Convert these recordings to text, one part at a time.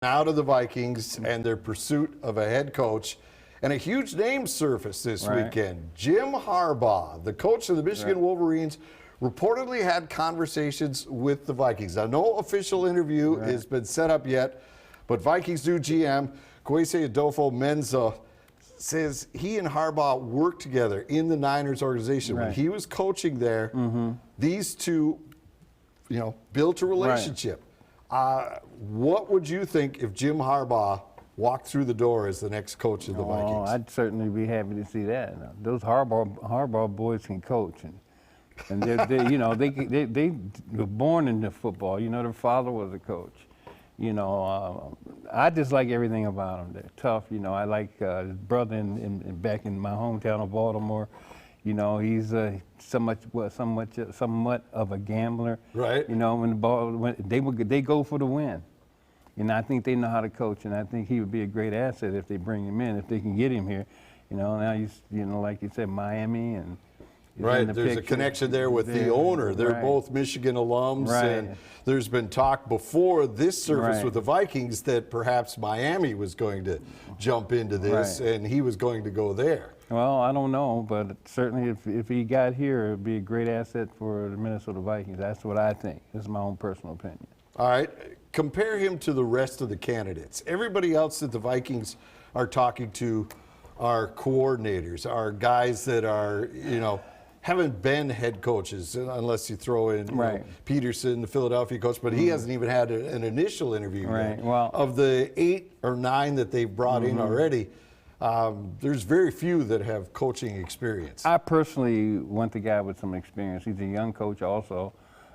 Out of the Vikings and their pursuit of a head coach. And a huge name surfaced this weekend. Jim Harbaugh, the coach of the Michigan Wolverines, reportedly had conversations with the Vikings. Now, no official interview has been set up yet, but Vikings new GM, Kwesi Adolfo-Mensah, says he and Harbaugh worked together in the Niners organization. When he was coaching there, these two, built a relationship. What would you think if Jim Harbaugh walked through the door as the next coach of the Vikings? Oh, I'd certainly be happy to see that. Those Harbaugh boys can coach, and they were born into football. Their father was a coach. I just like everything about them. They're tough. I like his brother back in my hometown of Baltimore. He's somewhat of a gambler. Right. When they go for the win. I think they know how to coach, and I think he would be a great asset if they bring him in, if they can get him here. Now like you said, Miami and. There's a connection there with the owner. They're both Michigan alums, and there's been talk before this surfaced with the Vikings that perhaps Miami was going to jump into this, and he was going to go there. Well, I don't know, but certainly if he got here, it would be a great asset for the Minnesota Vikings. That's what I think. This is my own personal opinion. All right. Compare him to the rest of the candidates. Everybody else that the Vikings are talking to are coordinators, are guys that are, haven't been head coaches, unless you throw in Peterson, the Philadelphia coach, but he hasn't even had an initial interview yet. Well, of the 8 or 9 that they've brought in already, there's very few that have coaching experience. I personally want the guy with some experience. He's a young coach also.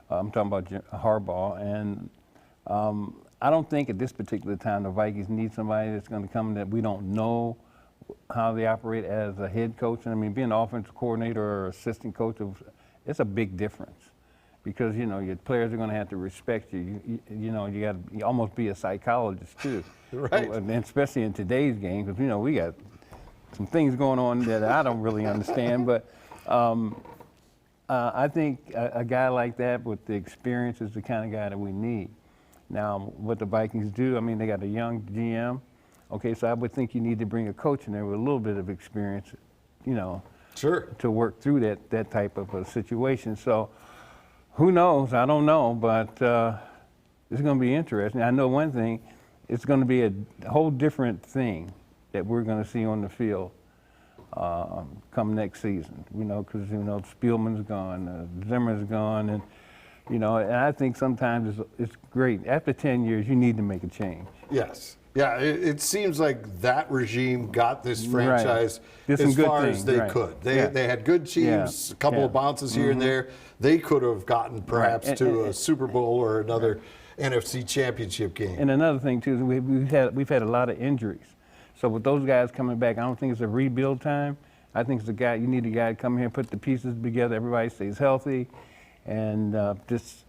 I'm talking about Harbaugh, and I don't think at this particular time the Vikings need somebody that's going to come that we don't know how they operate as a head coach. I mean, being an offensive coordinator or assistant coach, it's a big difference because, your players are going to have to respect you. You got to almost be a psychologist too. And especially in today's game because, we got some things going on that I don't really understand. But I think a guy like that with the experience is the kind of guy that we need. Now, what the Vikings do, they got a young GM. Okay, so I would think you need to bring a coach in there with a little bit of experience, to work through that type of a situation. So who knows? I don't know, but it's going to be interesting. I know one thing, it's going to be a whole different thing that we're going to see on the field come next season, because, Spielman's gone, Zimmer's gone, and I think sometimes it's great. After 10 years, you need to make a change. Yes. Yeah, it seems like that regime got this franchise as far as they could. They had good teams, a couple of bounces here and there. They could have gotten perhaps to a Super Bowl or another NFC championship game. And another thing too, is we've had a lot of injuries. So with those guys coming back, I don't think it's a rebuild time. I think it's you need a guy to come here and put the pieces together. Everybody stays healthy, and just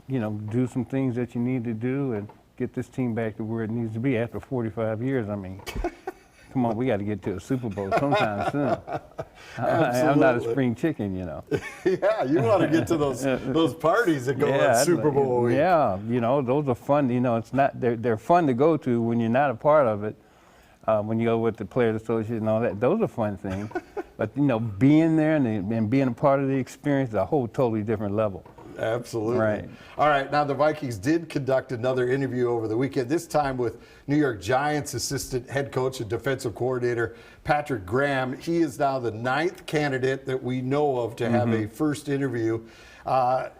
do some things that you need to do and get this team back to where it needs to be after 45 years. Come on, we got to get to a Super Bowl sometime soon. I'm not a spring chicken, Yeah, you want to get to those parties that go on Super Bowl week. Yeah, those are fun. It's not they're fun to go to when you're not a part of it. When you go with the Players Association and all that, those are fun things. But being there and being a part of the experience is a whole totally different level. Absolutely. All right, now the Vikings did conduct another interview over the weekend, this time with New York Giants assistant head coach and defensive coordinator Patrick Graham. He is now the 9th candidate that we know of to have a first interview.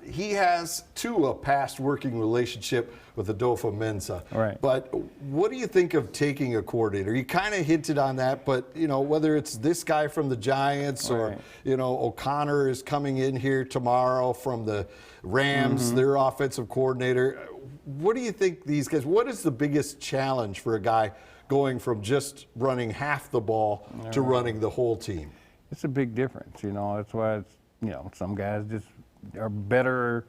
He has, too, a past working relationship with Adolfo-Mensah. But what do you think of taking a coordinator? You kind of hinted on that, but, whether it's this guy from the Giants or, O'Connor is coming in here tomorrow from the Rams, their offensive coordinator. What do you think these guys, what is the biggest challenge for a guy going from just running half the ball to running the whole team? It's a big difference, That's why some guys just are better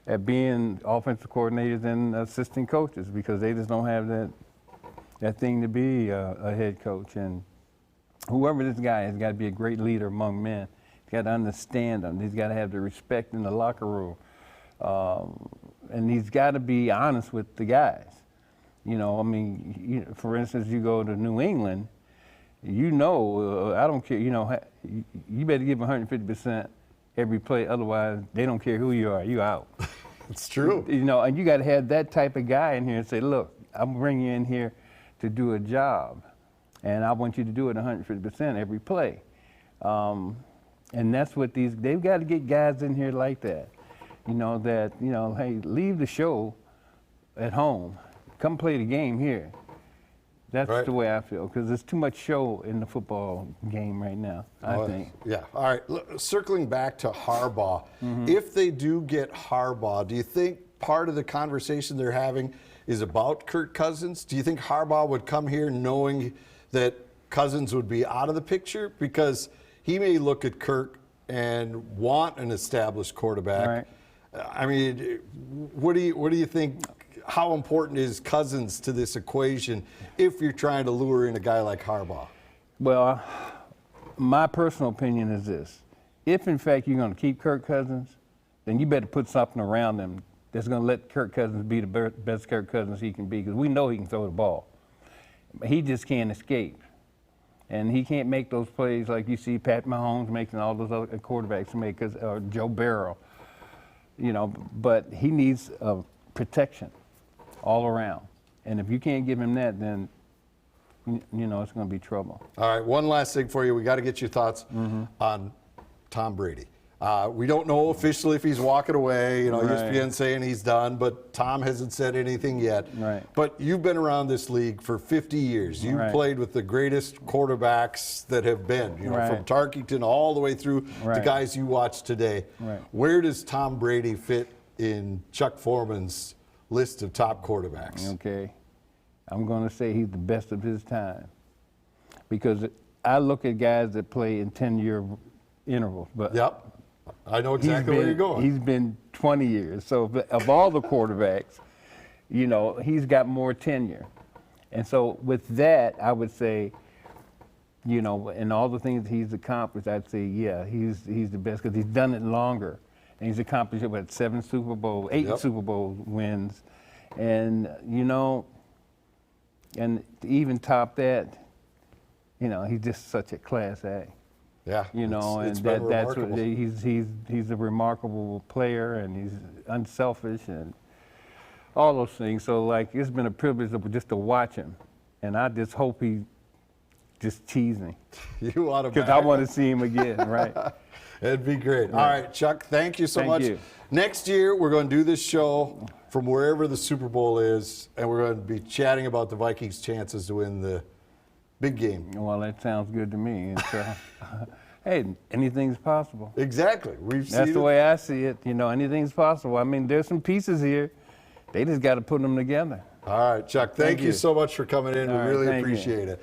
at being offensive coordinators than assistant coaches because they just don't have that thing to be a head coach. And whoever this guy is, got to be a great leader among men. He's got to understand them. He's got to have the respect in the locker room. And he's got to be honest with the guys. I mean, for instance, you go to New England, I don't care, you better give 150% every play, otherwise they don't care who you are, you out. It's true. And you got to have that type of guy in here and say, look, I'm bringing you in here to do a job, and I want you to do it 150% every play. And that's what they've got to get guys in here like that, hey, leave the show at home. Come play the game here. That's right. the way I feel, because there's too much show in the football game right now, I think. Yeah. All right. Circling back to Harbaugh, if they do get Harbaugh, do you think part of the conversation they're having is about Kirk Cousins? Do you think Harbaugh would come here knowing that Cousins would be out of the picture? Because he may look at Kirk and want an established quarterback. Right. I mean, what do you think? How important is Cousins to this equation if you're trying to lure in a guy like Harbaugh? Well, my personal opinion is this. If, in fact, you're going to keep Kirk Cousins, then you better put something around him that's going to let Kirk Cousins be the best Kirk Cousins he can be, because we know he can throw the ball. He just can't escape. And he can't make those plays like you see Pat Mahomes making, all those other quarterbacks make, or Joe Burrow. But he needs protection all around. And if you can't give him that, then, it's going to be trouble. All right, one last thing for you. We got to get your thoughts on Tom Brady. We don't know officially if he's walking away. Right. ESPN saying he's done, but Tom hasn't said anything yet. Right. But you've been around this league for 50 years. You've Right. played with the greatest quarterbacks that have been, Right. from Tarkington all the way through the Right. guys you watch today. Right. Where does Tom Brady fit in Chuck Foreman's list of top quarterbacks? Okay. I'm going to say he's the best of his time, because I look at guys that play in 10-year intervals. But Yep. I know exactly where you're going. He's been 20 years. So of all the quarterbacks, he's got more tenure. And so with that, I would say, and all the things he's accomplished, I'd say, yeah, he's the best, because he's done it longer. And he's accomplished, 7 Super Bowl, 8 Yep. Super Bowl wins. And, and to even top that, he's just such a class A. Yeah, it's and been that's remarkable. what he's a remarkable player, and he's unselfish and all those things. So it's been a privilege just to watch him, and I just hope he just tease me, You ought to, because I want to see him again, right? It'd be great. All right, Chuck, thank you so much. you. Next year, we're going to do this show from wherever the Super Bowl is, and we're going to be chatting about the Vikings' chances to win the big game. Well, that sounds good to me. And so, hey, anything's possible. Exactly. That's the way I see it. Anything's possible. I mean, there's some pieces here. They just got to put them together. All right, Chuck, thank you so much for coming in. We All right, really thank you. appreciate it.